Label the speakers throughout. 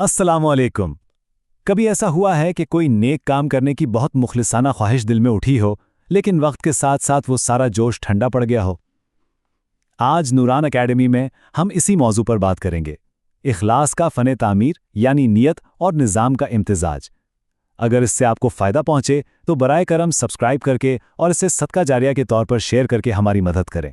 Speaker 1: अस्सलाम वालेकुम। कभी ऐसा हुआ है कि कोई नेक काम करने की बहुत मुखलिसाना ख्वाहिश दिल में उठी हो, लेकिन वक्त के साथ साथ वो सारा जोश ठंडा पड़ गया हो? आज नूरान एकेडमी में हम इसी मौजू पर बात करेंगे। इखलास का फ़न तामीर यानी नियत और निज़ाम का इम्तिजाज। अगर इससे आपको फ़ायदा पहुंचे तो बराए करम सब्सक्राइब करके और इसे सदका जारिया के तौर पर शेयर करके हमारी मदद करें।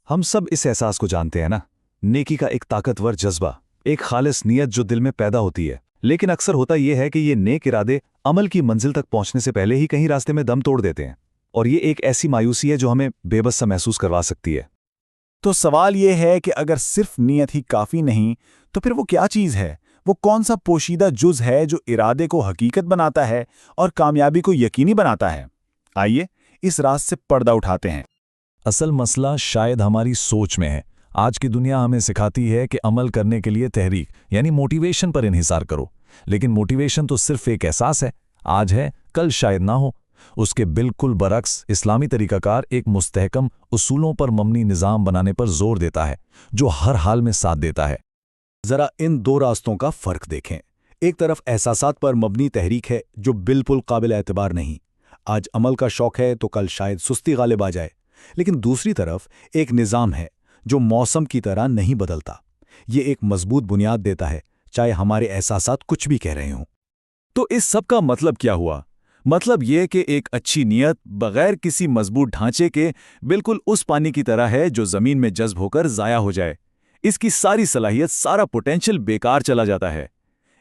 Speaker 2: हम सब इस एहसास को जानते हैं ना, नेकी का एक ताकतवर जज्बा, एक खालिस नियत जो दिल में पैदा होती है। लेकिन अक्सर होता यह है कि ये नेक इरादे अमल की मंजिल तक पहुंचने से पहले ही कहीं रास्ते में दम तोड़ देते हैं, और ये एक ऐसी मायूसी है जो हमें बेबस सा महसूस करवा सकती है।
Speaker 3: तो सवाल ये है कि अगर सिर्फ नियत ही काफ़ी नहीं तो फिर वो क्या चीज़ है? वो कौन सा पोशीदा जुज़ है जो इरादे को हकीकत बनाता है और कामयाबी को यकीनी बनाता है? आइए इस राज से पर्दा उठाते हैं।
Speaker 2: असल मसला शायद हमारी सोच में है। आज की दुनिया हमें सिखाती है कि अमल करने के लिए तहरीक यानी मोटिवेशन पर इन्हिसार करो, लेकिन मोटिवेशन तो सिर्फ एक एहसास है, आज है कल शायद ना हो। उसके बिल्कुल बरक्स इस्लामी तरीकाकार एक मुस्तहकम उसूलों पर मबनी निज़ाम बनाने पर जोर देता है जो हर हाल में साथ देता है।
Speaker 3: ज़रा इन दो रास्तों का फ़र्क देखें। एक तरफ एहसासात पर मबनी तहरीक है जो बिल्कुल काबिल एतबार नहीं, आज अमल का शौक़ है तो कल शायद सुस्ती गालिब आ जाए। लेकिन दूसरी तरफ एक निज़ाम है जो मौसम की तरह नहीं बदलता। ये एक मजबूत बुनियाद देता है, चाहे हमारे एहसासात कुछ भी कह रहे हों।
Speaker 1: तो इस सब का मतलब क्या हुआ? मतलब ये कि एक अच्छी नियत बगैर किसी मजबूत ढांचे के बिल्कुल उस पानी की तरह है जो ज़मीन में जज्ब होकर ज़ाया हो जाए। इसकी सारी सलाहियत, सारा पोटेंशियल बेकार चला जाता है।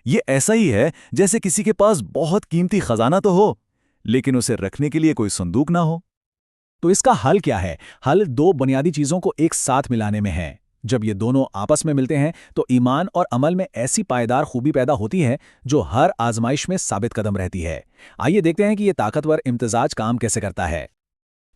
Speaker 1: ये ऐसा ही है जैसे किसी के पास बहुत कीमती खजाना तो हो, लेकिन उसे रखने के लिए कोई संदूक ना हो।
Speaker 3: तो इसका हल क्या है? हल दो बुनियादी चीज़ों को एक साथ मिलाने में है। जब ये दोनों आपस में मिलते हैं तो ईमान और अमल में ऐसी पायदार खूबी पैदा होती है जो हर आजमाइश में साबित कदम रहती है। आइए देखते हैं कि ये ताकतवर इम्तिजाज काम कैसे करता है।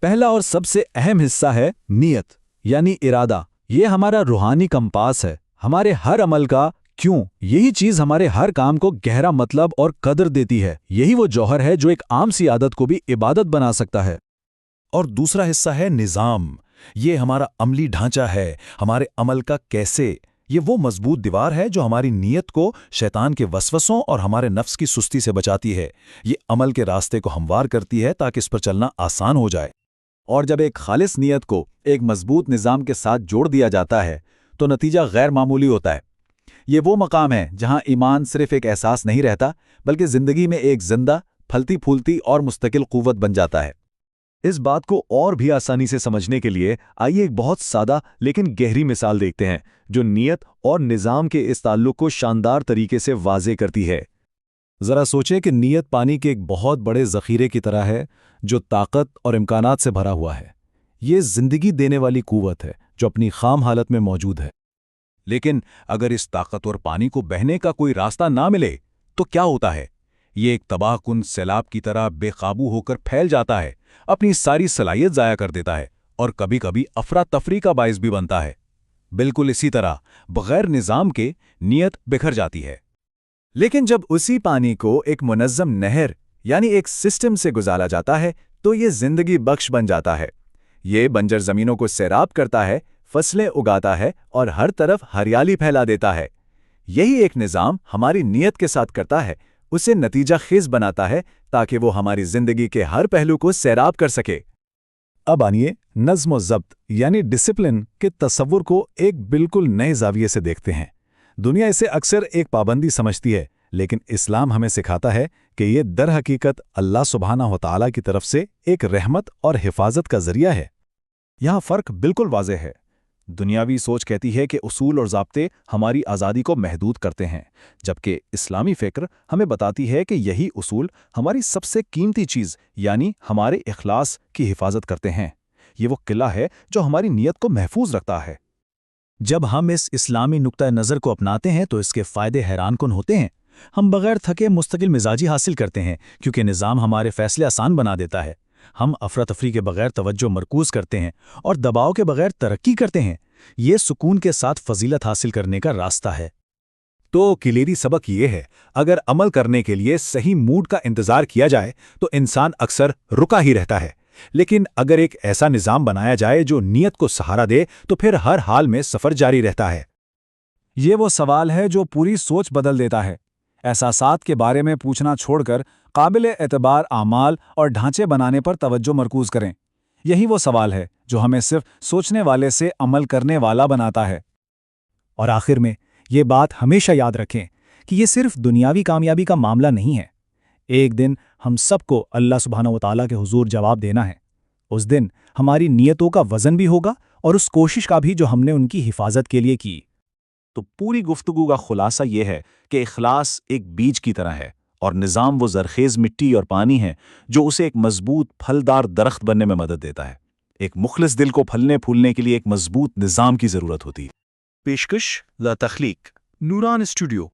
Speaker 2: पहला और सबसे अहम हिस्सा है नियत यानी इरादा। ये हमारा रूहानी कंपास है, हमारे हर अमल का क्यों। यही चीज हमारे हर काम को गहरा मतलब और कदर देती है। यही वो जौहर है जो एक आम सी आदत को भी इबादत बना सकता है।
Speaker 4: और दूसरा हिस्सा है निज़ाम। ये हमारा अमली ढांचा है, हमारे अमल का कैसे। ये वो मजबूत दीवार है जो हमारी नीयत को शैतान के वसवसों और हमारे नफ्स की सुस्ती से बचाती है। ये अमल के रास्ते को हमवार करती है ताकि इस पर चलना आसान हो जाए।
Speaker 3: और जब एक खालिस नियत को एक मजबूत निज़ाम के साथ जोड़ दिया जाता है तो नतीजा गैर मामूली होता है। ये वो मकाम है जहां ईमान सिर्फ एक एहसास नहीं रहता, बल्कि ज़िंदगी में एक जिंदा, फलती फूलती और मुस्तकिल क़ुव्वत बन जाता है।
Speaker 2: इस बात को और भी आसानी से समझने के लिए आइए एक बहुत सादा लेकिन गहरी मिसाल देखते हैं जो नियत और निज़ाम के इस ताल्लुक को शानदार तरीके से वाज़े करती है।
Speaker 1: ज़रा सोचें कि नियत पानी के एक बहुत बड़े ज़ख़ीरे की तरह है जो ताकत और इम्कानात से भरा हुआ है। ये ज़िंदगी देने वाली क़ुव्वत है जो अपनी ख़ाम हालत में मौजूद है।
Speaker 4: लेकिन अगर इस ताकतवर पानी को बहने का कोई रास्ता ना मिले तो क्या होता है? ये एक तबाहकुन सैलाब की तरह बेकाबू होकर फैल जाता है, अपनी सारी सलाहियत ज़ाया कर देता है और कभी कभी अफरा तफरी का बाइस भी बनता है। बिल्कुल इसी तरह बगैर निज़ाम के नियत बिखर जाती है।
Speaker 1: लेकिन जब उसी पानी को एक मुनज़्ज़म नहर यानी एक सिस्टम से गुजारा जाता है तो ये ज़िंदगी बख्श बन जाता है। ये बंजर ज़मीनों को सैराब करता है, फसलें उगाता है और हर तरफ हरियाली फैला देता है। यही एक निज़ाम हमारी नियत के साथ करता है, उसे नतीजा खेज बनाता है ताकि वो हमारी ज़िंदगी के हर पहलू को सैराब कर सके।
Speaker 2: अब आइए नज़्म व ज़ब्त यानी डिसिप्लिन के तसव्वुर को एक बिल्कुल नए ज़ाविये से देखते हैं। दुनिया इसे अक्सर एक पाबंदी समझती है, लेकिन इस्लाम हमें सिखाता है कि ये दर हकीकत अल्लाह सुब्हानहू व तआला की तरफ से एक रहमत और हिफाजत का ज़रिया है।
Speaker 3: यहाँ फ़र्क बिल्कुल वाज़ेह है। दुनियावी सोच कहती है कि उसूल और ज़ाब्ते हमारी आज़ादी को महदूद करते हैं, जबकि इस्लामी फ़िक्र हमें बताती है कि यही उसूल हमारी सबसे कीमती चीज़ यानी हमारे इखलास की हिफाजत करते हैं। ये वो किला है जो हमारी नीयत को महफूज रखता है।
Speaker 1: जब हम इस इस्लामी नुक्ता नज़र को अपनाते हैं तो इसके फ़ायदे हैरानकुन होते हैं। हम बग़ैर थके मुस्तकिल मिजाजी हासिल करते हैं क्योंकि निज़ाम हमारे फ़ैसले आसान बना देता है। हम अफरा तफरी के बगैर तवज्जो मरकूज़ करते हैं और दबाव के बगैर तरक्की करते हैं। ये सुकून के साथ फजीलत हासिल करने का रास्ता है।
Speaker 3: तो किलेरी सबक ये है, अगर अमल करने के लिए सही मूड का इंतज़ार किया जाए तो इंसान अक्सर रुका ही रहता है, लेकिन अगर एक ऐसा निज़ाम बनाया जाए जो नियत को सहारा दे तो फिर हर हाल में सफ़र जारी रहता है।
Speaker 1: یہ وہ سوال ہے جو پوری سوچ بدل دیتا ہے۔ احساسات کے بارے میں پوچھنا چھوڑ کر قابل اعتبار اعمال اور ڈھانچے بنانے پر توجہ مرکوز کریں۔ یہی وہ سوال ہے جو ہمیں صرف سوچنے والے سے عمل کرنے والا بناتا ہے۔ اور آخر میں یہ بات ہمیشہ یاد رکھیں کہ یہ صرف دنیاوی کامیابی کا معاملہ نہیں ہے۔ ایک دن ہم سب کو اللہ سبحانہ و تعالیٰ کے حضور جواب دینا ہے۔ اس دن ہماری نیتوں کا وزن بھی ہوگا اور اس کوشش کا بھی جو ہم نے ان کی حفاظت کے لیے کی۔
Speaker 4: تو پوری گفتگو کا خلاصہ یہ ہے کہ اخلاص ایک بیج کی طرح ہے اور نظام وہ زرخیز مٹی اور پانی ہے جو اسے ایک مضبوط پھلدار درخت بننے میں مدد دیتا ہے۔ ایک مخلص دل کو پھلنے پھولنے کے لیے ایک مضبوط نظام کی ضرورت ہوتی ہے۔
Speaker 3: پیشکش لا تخلیق نوران اسٹوڈیو